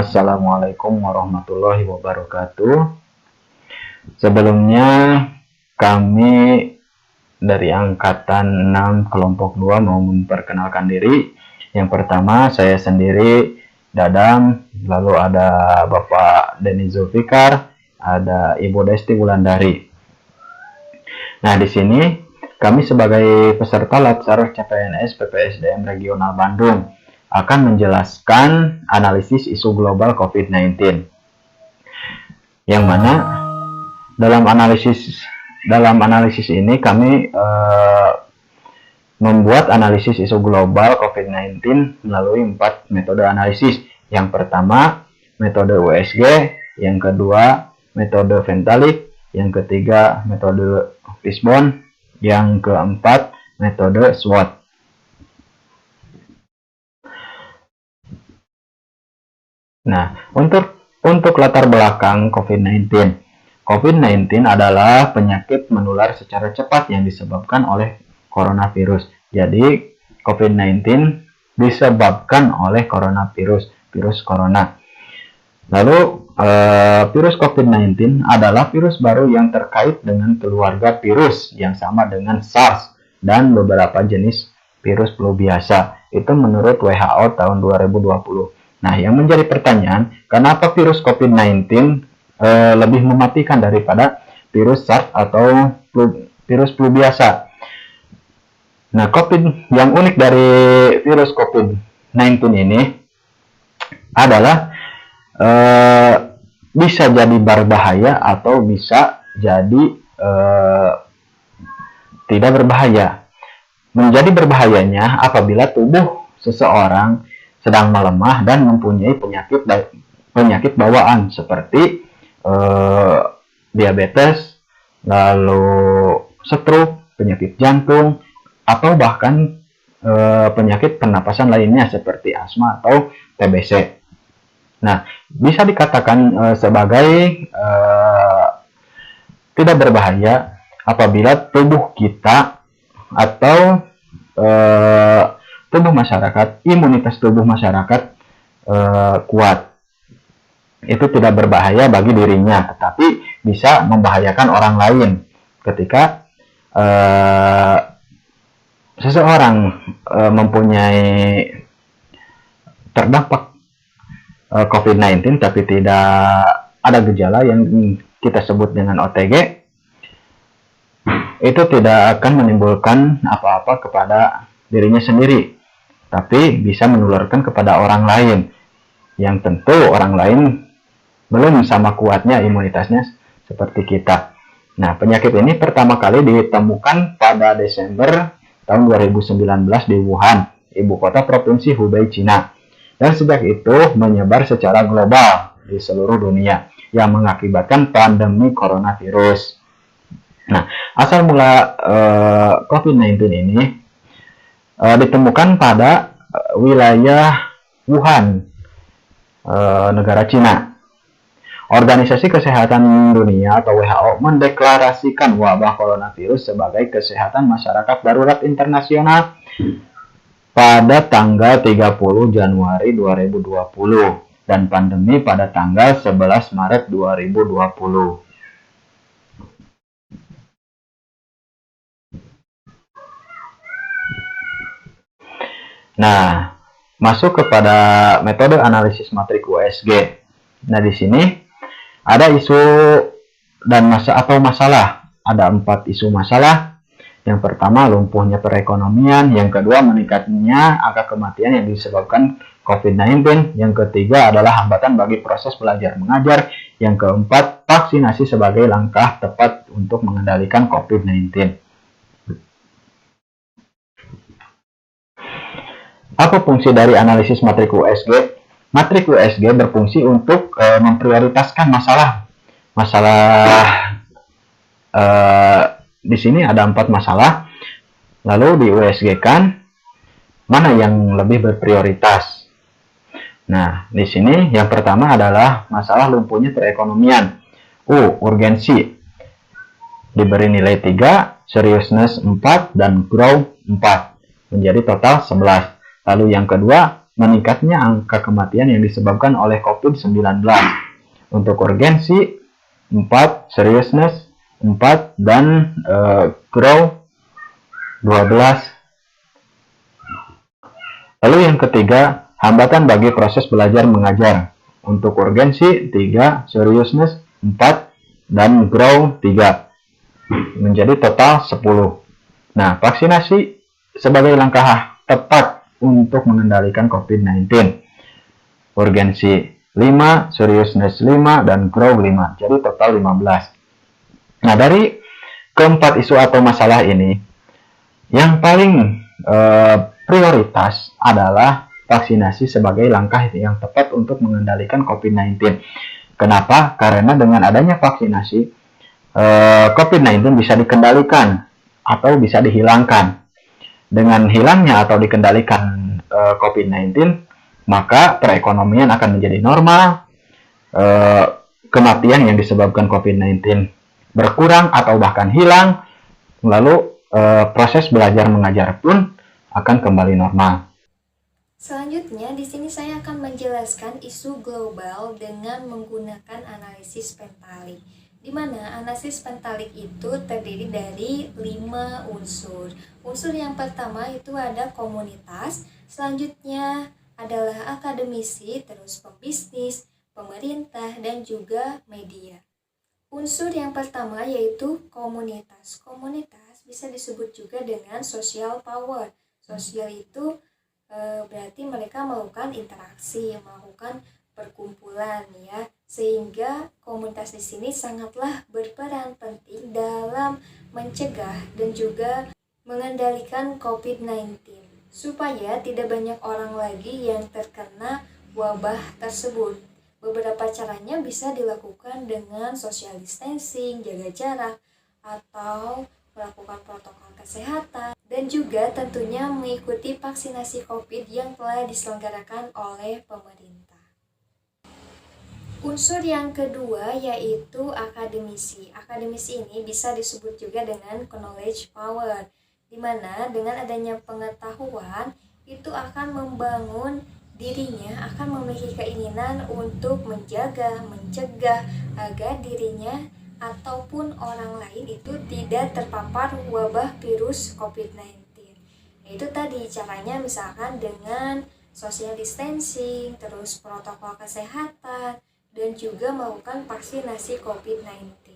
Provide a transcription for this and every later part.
Assalamualaikum warahmatullahi wabarakatuh. Sebelumnya kami dari angkatan 6 kelompok 2 mau memperkenalkan diri. Yang pertama saya sendiri Dadam, lalu ada Bapak Denny Zulfikar, ada Ibu Desti Wulandari. Nah, di sini kami sebagai peserta Latsar CPNS PPSDM Regional Bandung akan menjelaskan analisis isu global COVID-19. Yang mana dalam analisis ini kami membuat analisis isu global COVID-19 melalui 4 metode analisis. Yang pertama, metode USG, yang kedua, metode Ventalik, yang ketiga, metode Fishbone, yang keempat, metode SWOT. Nah, untuk latar belakang COVID-19. COVID-19 adalah penyakit menular secara cepat yang disebabkan oleh coronavirus. Jadi, COVID-19 disebabkan oleh coronavirus, virus corona. Lalu, virus COVID-19 adalah virus baru yang terkait dengan keluarga virus yang sama dengan SARS dan beberapa jenis virus flu biasa. Itu menurut WHO tahun 2020. Nah, yang menjadi pertanyaan, kenapa virus COVID-19 lebih mematikan daripada virus SARS atau virus flu biasa? Nah, yang unik dari virus COVID-19 ini adalah bisa jadi berbahaya atau bisa jadi tidak berbahaya. Menjadi berbahayanya apabila tubuh seseorang sedang melemah dan mempunyai penyakit bawaan seperti diabetes, lalu stroke, penyakit jantung, atau bahkan penyakit pernapasan lainnya seperti asma atau TBC. Nah, bisa dikatakan sebagai tidak berbahaya apabila tubuh kita atau tubuh masyarakat, imunitas tubuh masyarakat kuat. Itu tidak berbahaya bagi dirinya, tetapi bisa membahayakan orang lain ketika seseorang mempunyai terdampak COVID-19 tapi tidak ada gejala yang kita sebut dengan OTG, itu tidak akan menimbulkan apa-apa kepada dirinya sendiri, tapi bisa menularkan kepada orang lain yang tentu orang lain belum sama kuatnya imunitasnya seperti kita. Nah, penyakit ini pertama kali ditemukan pada Desember tahun 2019 di Wuhan, ibu kota provinsi Hubei, Cina. Dan sejak itu menyebar secara global di seluruh dunia yang mengakibatkan pandemi coronavirus. Nah, asal mula COVID-19 ini ditemukan pada wilayah Wuhan, negara Cina. Organisasi Kesehatan Dunia atau WHO mendeklarasikan wabah coronavirus sebagai kesehatan masyarakat darurat internasional pada tanggal 30 Januari 2020 dan pandemi pada tanggal 11 Maret 2020. Nah, masuk kepada metode analisis matrik USG. Nah, di sini ada isu dan masalah. Ada 4 isu masalah. Yang pertama, lumpuhnya perekonomian. Yang kedua, meningkatnya angka kematian yang disebabkan COVID-19. Yang ketiga adalah hambatan bagi proses belajar mengajar. Yang keempat, vaksinasi sebagai langkah tepat untuk mengendalikan COVID-19. Apa fungsi dari analisis matrik USG? Matrik USG berfungsi untuk memprioritaskan masalah. Di sini ada 4 masalah. Lalu di USG-kan mana yang lebih berprioritas. Nah, di sini yang pertama adalah masalah lumpuhnya perekonomian. Urgensi diberi nilai 3, seriousness 4, dan grow 4. Menjadi total 11. Lalu yang kedua, meningkatnya angka kematian yang disebabkan oleh COVID-19. Untuk urgensi 4, seriousness 4, dan grow 12. Lalu yang ketiga, hambatan bagi proses belajar mengajar. Untuk urgensi 3, seriousness 4, dan grow 3. Menjadi total 10. Nah, vaksinasi sebagai langkah tepat untuk mengendalikan COVID-19. Urgensi 5, seriousness 5, dan grow 5. Jadi total 15. Nah, dari keempat isu atau masalah ini, yang paling prioritas adalah vaksinasi sebagai langkah yang tepat untuk mengendalikan COVID-19. Kenapa? Karena dengan adanya vaksinasi, COVID-19 bisa dikendalikan atau bisa dihilangkan. Dengan hilangnya atau dikendalikan COVID-19, maka perekonomian akan menjadi normal, kematian yang disebabkan COVID-19 berkurang atau bahkan hilang, lalu proses belajar mengajar pun akan kembali normal. Selanjutnya, di sini saya akan menjelaskan isu global dengan menggunakan analisis pentalik, di mana analisis pentalik itu terdiri dari 5 unsur. Unsur yang pertama itu ada komunitas, selanjutnya adalah akademisi, terus pembisnis, pemerintah, dan juga media. Unsur yang pertama yaitu komunitas. Komunitas bisa disebut juga dengan social power. Sosial itu berarti mereka melakukan interaksi, melakukan perkumpulan ya, sehingga komunitas di sini sangatlah berperan penting dalam mencegah dan juga mengendalikan COVID-19 supaya tidak banyak orang lagi yang terkena wabah tersebut. Beberapa caranya bisa dilakukan dengan social distancing, jaga jarak, atau melakukan protokol kesehatan, dan juga tentunya mengikuti vaksinasi COVID yang telah diselenggarakan oleh pemerintah. Unsur yang kedua yaitu akademisi. Akademisi ini bisa disebut juga dengan knowledge power, di mana dengan adanya pengetahuan itu akan membangun dirinya, akan memiliki keinginan untuk menjaga, mencegah agar dirinya ataupun orang lain itu tidak terpapar wabah virus COVID-19. Itu tadi caranya misalkan dengan social distancing, terus protokol kesehatan, dan juga melakukan vaksinasi COVID-19.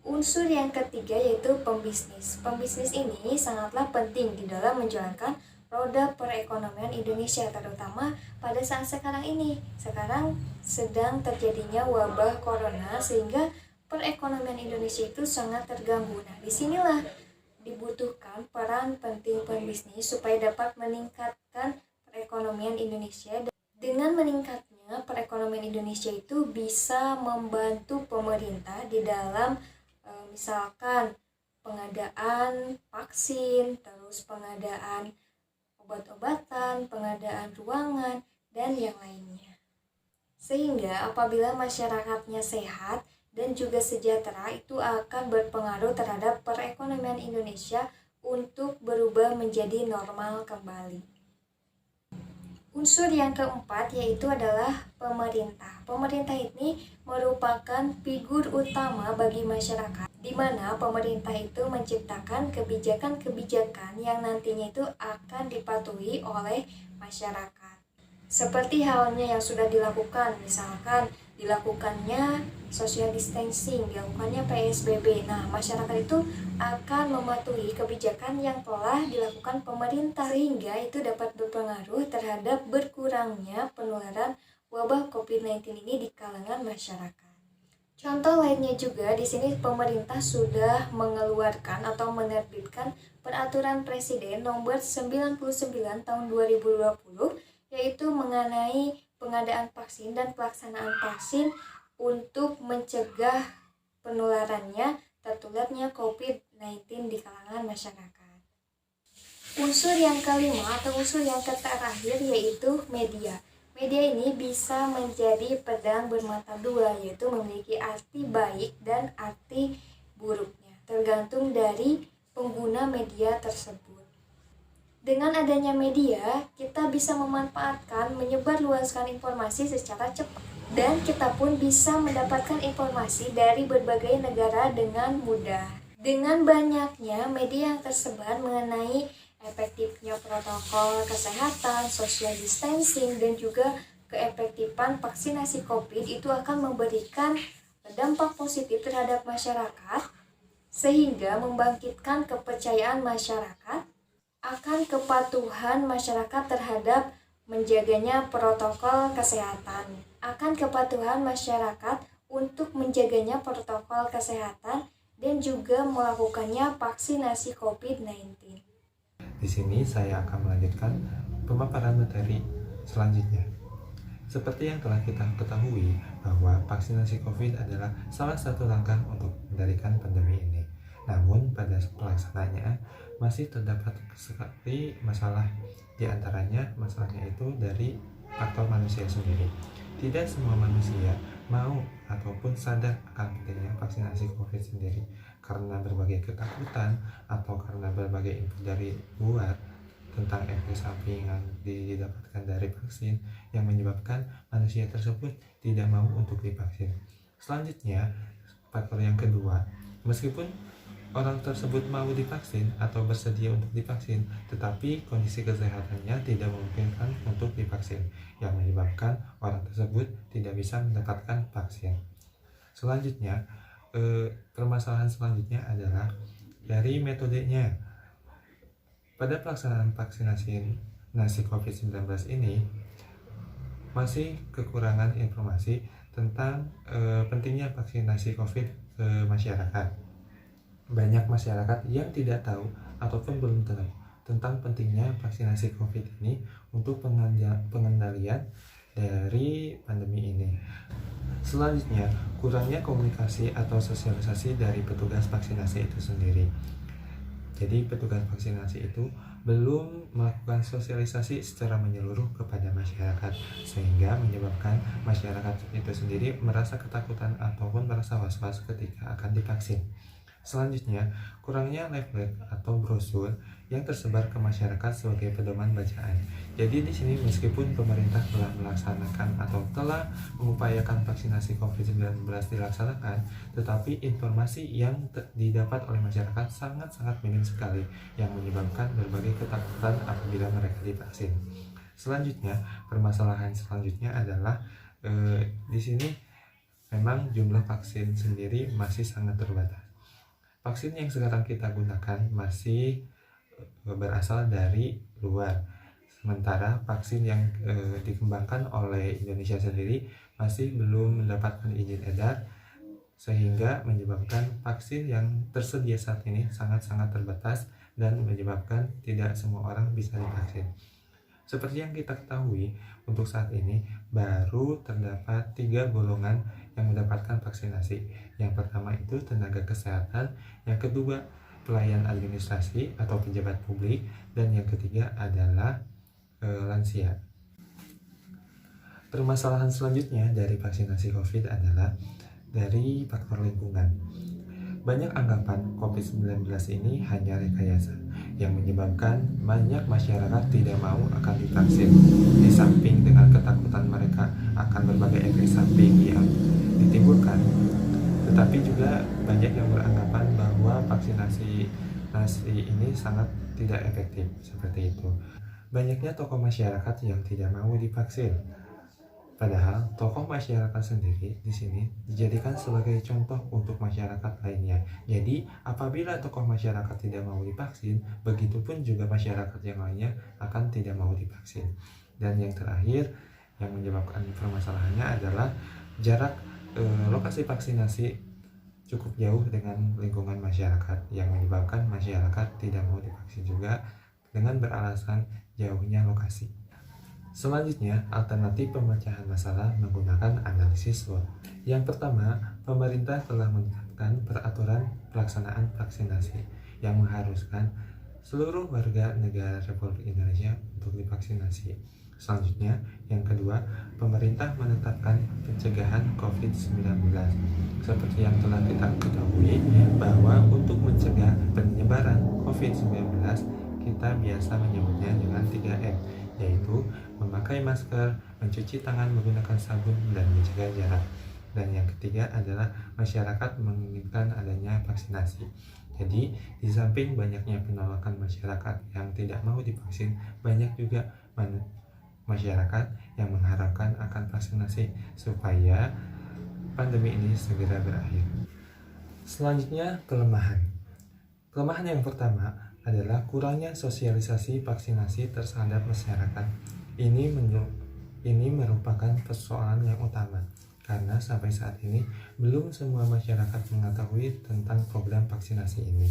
Unsur yang ketiga yaitu pembisnis. Pembisnis ini sangatlah penting di dalam menjalankan roda perekonomian Indonesia, terutama pada saat sekarang ini. Sekarang sedang terjadinya wabah corona sehingga perekonomian Indonesia itu sangat terganggu. Nah, disinilah dibutuhkan peran penting pembisnis supaya dapat meningkatkan perekonomian Indonesia. Dengan meningkatnya perekonomian Indonesia itu bisa membantu pemerintah di dalam misalkan pengadaan vaksin, terus pengadaan obat-obatan, pengadaan ruangan, dan yang lainnya. Sehingga apabila masyarakatnya sehat dan juga sejahtera, itu akan berpengaruh terhadap perekonomian Indonesia untuk berubah menjadi normal kembali. Unsur yang keempat yaitu adalah pemerintah. Pemerintah ini merupakan figur utama bagi masyarakat, di mana pemerintah itu menciptakan kebijakan-kebijakan yang nantinya itu akan dipatuhi oleh masyarakat. Seperti halnya yang sudah dilakukan, misalkan dilakukannya social distancing, dilakukannya PSBB. Nah, masyarakat itu akan mematuhi kebijakan yang telah dilakukan pemerintah sehingga itu dapat berpengaruh terhadap berkurangnya penularan wabah COVID-19 ini di kalangan masyarakat. Contoh lainnya juga di sini pemerintah sudah mengeluarkan atau menerbitkan peraturan Presiden nomor 99 tahun 2020 yaitu mengenai pengadaan vaksin dan pelaksanaan vaksin untuk mencegah penularannya tertularnya COVID-19 di kalangan masyarakat. Unsur yang kelima atau unsur yang terakhir yaitu media. Media ini bisa menjadi pedang bermata dua, yaitu memiliki arti baik dan arti buruknya, tergantung dari pengguna media tersebut. Dengan adanya media, kita bisa memanfaatkan menyebarluaskan informasi secara cepat. Dan kita pun bisa mendapatkan informasi dari berbagai negara dengan mudah. Dengan banyaknya media yang tersebar mengenai efektifnya protokol kesehatan, social distancing, dan juga keefektifan vaksinasi COVID itu akan memberikan dampak positif terhadap masyarakat, sehingga membangkitkan kepercayaan masyarakat akan kepatuhan masyarakat terhadap menjaganya protokol kesehatan, akan kepatuhan masyarakat untuk menjaganya protokol kesehatan dan juga melakukannya vaksinasi COVID-19. Di sini saya akan melanjutkan pemaparan materi selanjutnya. Seperti yang telah kita ketahui bahwa vaksinasi COVID adalah salah satu langkah untuk mengendalikan pandemi ini. Namun pada pelaksanaannya masih terdapat sekali masalah. Di antaranya masalahnya itu dari faktor manusia sendiri. Tidak semua manusia mau ataupun sadar akan pentingnya vaksinasi COVID sendiri karena berbagai ketakutan atau karena berbagai info dari luar tentang efek samping yang didapatkan dari vaksin yang menyebabkan manusia tersebut tidak mau untuk divaksin. Selanjutnya, faktor yang kedua, meskipun orang tersebut mau divaksin atau bersedia untuk divaksin, tetapi kondisi kesehatannya tidak memungkinkan untuk divaksin, yang menyebabkan orang tersebut tidak bisa mendapatkan vaksin. Selanjutnya, permasalahan selanjutnya adalah dari metodenya. Pada pelaksanaan vaksinasi COVID-19 ini, masih kekurangan informasi tentang pentingnya vaksinasi COVID ke masyarakat. Banyak masyarakat yang tidak tahu ataupun belum tahu tentang pentingnya vaksinasi COVID ini untuk pengendalian dari pandemi ini. Selanjutnya, kurangnya komunikasi atau sosialisasi dari petugas vaksinasi itu sendiri. Jadi petugas vaksinasi itu belum melakukan sosialisasi secara menyeluruh kepada masyarakat, sehingga menyebabkan masyarakat itu sendiri merasa ketakutan ataupun merasa was-was ketika akan divaksin. Selanjutnya, kurangnya leaflet atau brosur yang tersebar ke masyarakat sebagai pedoman bacaan. Jadi di sini meskipun pemerintah telah melaksanakan atau telah mengupayakan vaksinasi COVID-19 dilaksanakan, tetapi informasi yang didapat oleh masyarakat sangat-sangat minim sekali yang menyebabkan berbagai ketakutan apabila mereka divaksin. Selanjutnya, permasalahan selanjutnya adalah di sini memang jumlah vaksin sendiri masih sangat terbatas. Vaksin yang sekarang kita gunakan masih berasal dari luar, sementara vaksin yang dikembangkan oleh Indonesia sendiri masih belum mendapatkan izin edar, sehingga menyebabkan vaksin yang tersedia saat ini sangat-sangat terbatas dan menyebabkan tidak semua orang bisa divaksin. Seperti yang kita ketahui, untuk saat ini baru terdapat 3 golongan yang mendapatkan vaksinasi. Yang pertama itu tenaga kesehatan, yang kedua pelayan administrasi atau pejabat publik, dan yang ketiga adalah lansia. Permasalahan selanjutnya dari vaksinasi COVID adalah dari faktor lingkungan. Banyak anggapan COVID-19 ini hanya rekayasa, yang menyebabkan banyak masyarakat tidak mau akan divaksin. Di samping dengan ketakutan mereka akan berbagai efek samping yang ditimbulkan, tetapi juga banyak yang beranggapan bahwa vaksinasi ini sangat tidak efektif, seperti itu. Banyaknya tokoh masyarakat yang tidak mau divaksin. Padahal tokoh masyarakat sendiri di sini dijadikan sebagai contoh untuk masyarakat lainnya. Jadi apabila tokoh masyarakat tidak mau divaksin, begitupun juga masyarakat yang lainnya akan tidak mau divaksin. Dan yang terakhir yang menyebabkan permasalahannya adalah jarak lokasi vaksinasi cukup jauh dengan lingkungan masyarakat, yang menyebabkan masyarakat tidak mau divaksin juga dengan beralasan jauhnya lokasi. Selanjutnya, alternatif pemecahan masalah menggunakan analisis SWOT. Yang pertama, pemerintah telah menetapkan peraturan pelaksanaan vaksinasi yang mengharuskan seluruh warga negara Republik Indonesia untuk divaksinasi. Selanjutnya, yang kedua, pemerintah menetapkan pencegahan COVID-19. Seperti yang telah kita ketahui bahwa untuk mencegah penyebaran COVID-19, kita biasa menyebutnya dengan 3M, yaitu memakai masker, mencuci tangan menggunakan sabun, dan menjaga jarak. Dan yang ketiga adalah masyarakat menginginkan adanya vaksinasi. Jadi, di samping banyaknya penolakan masyarakat yang tidak mau divaksin, banyak juga masyarakat yang mengharapkan akan vaksinasi supaya pandemi ini segera berakhir. Selanjutnya, kelemahan. Kelemahan yang pertama adalah kurangnya sosialisasi vaksinasi terhadap masyarakat. Ini merupakan persoalan yang utama, karena sampai saat ini belum semua masyarakat mengetahui tentang program vaksinasi ini.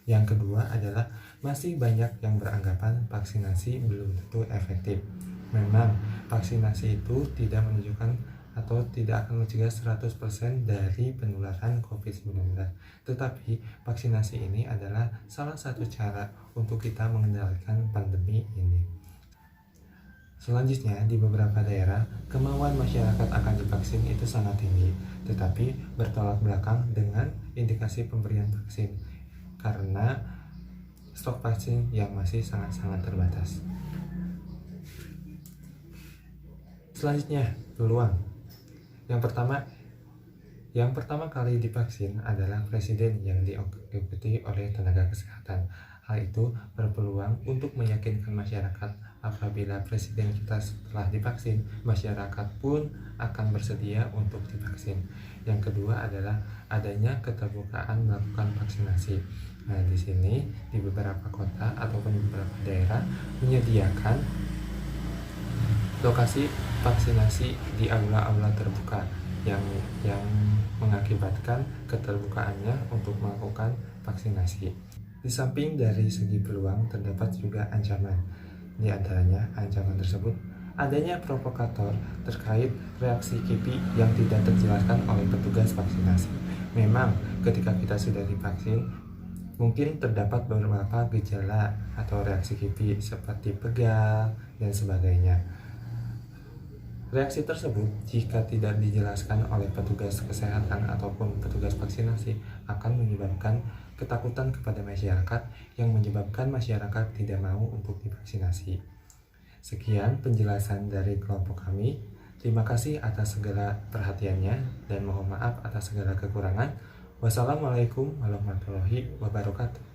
Yang kedua adalah masih banyak yang beranggapan vaksinasi belum tentu efektif. Memang vaksinasi itu tidak menunjukkan atau tidak akan mencegah 100% dari penularan COVID-19. Tetapi vaksinasi ini adalah salah satu cara untuk kita mengendalikan pandemi ini. Selanjutnya, di beberapa daerah, kemauan masyarakat akan divaksin itu sangat tinggi, tetapi bertolak belakang dengan indikasi pemberian vaksin, karena stok vaksin yang masih sangat-sangat terbatas. Selanjutnya, peluang. Yang pertama kali divaksin adalah presiden yang diikuti oleh tenaga kesehatan. Hal itu berpeluang untuk meyakinkan masyarakat apabila presiden kita setelah divaksin, masyarakat pun akan bersedia untuk divaksin. Yang kedua adalah adanya keterbukaan melakukan vaksinasi. Nah, di sini di beberapa kota ataupun beberapa daerah menyediakan lokasi vaksinasi di aula-aula terbuka yang mengakibatkan keterbukaannya untuk melakukan vaksinasi. Di samping dari segi peluang, terdapat juga ancaman. Di antaranya ancaman tersebut adanya provokator terkait reaksi KIPI yang tidak terjelaskan oleh petugas vaksinasi. Memang ketika kita sudah divaksin, mungkin terdapat beberapa gejala atau reaksi KIPI seperti pegal dan sebagainya. Reaksi tersebut jika tidak dijelaskan oleh petugas kesehatan ataupun petugas vaksinasi akan menyebabkan ketakutan kepada masyarakat yang menyebabkan masyarakat tidak mau untuk divaksinasi. Sekian penjelasan dari kelompok kami. Terima kasih atas segala perhatiannya dan mohon maaf atas segala kekurangan. Wassalamualaikum warahmatullahi wabarakatuh.